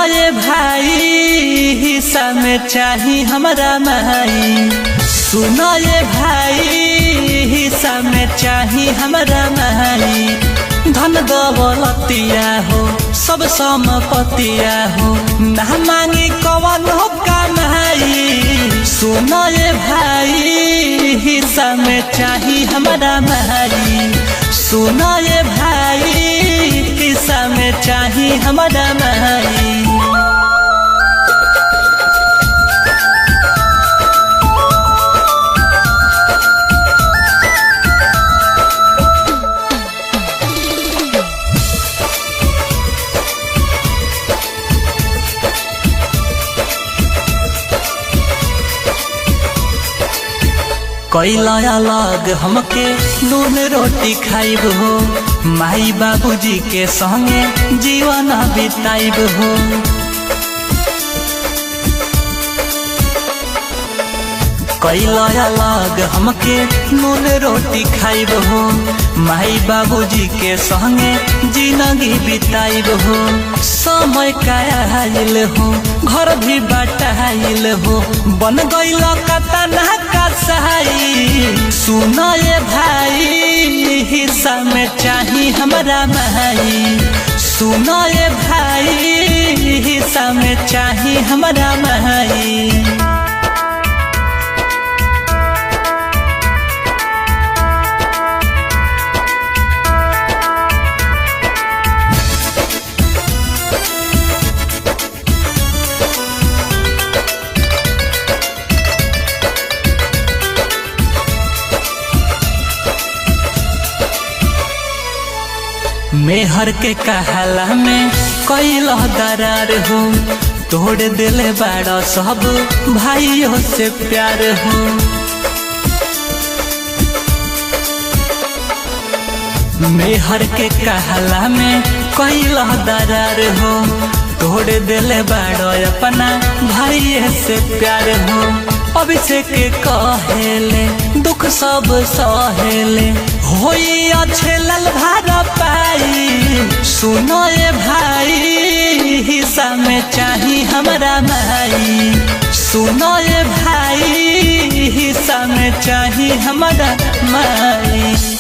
ये भाई हिस्सा में चाही हमारा माई। सुनो ये भाई हिस्सा में चाही हमारा माई। धन दौलतिया हो सब संपत्तिया हो ना मांगी कवन हो कमाई। सुनो ये भाई हिस्सा में चाही हमारा माई। सुनो ये भाई हिस्सा में चाही हमारा माई। कैला अलग हमके नून रोटी खाइब हो। माई बाबूजी के संगे जीवन बिताइब हो। कैला अलग हमके नून रोटी खाइब हो। माई बाबूजी के संगे जिंदगी बिताइब हो। समय कायल हो घर भी बटाइल हो बन गइल कतना कसाई। सुनो ये भाई हिस्सा में चाही हमारा माई। सुनो ये भाई हिस्सा में चाही हमारा माई। मेहर के कहला में कैल दरार हो। तोड़ दिले बड़ा सब भाइयों से प्यार हो। मेहर के कहला में कैल दरार हो। तोड़ दिले बड़ा अपना भाई से प्यार हो। अभिषेक कहेले दुख सब सहेले होई अच्छे लल भार पाई। सुनो ये भाई हिस्सा में चाही हमारा माई। सुनो ये भाई हिस्सा में चाही हमारा माई।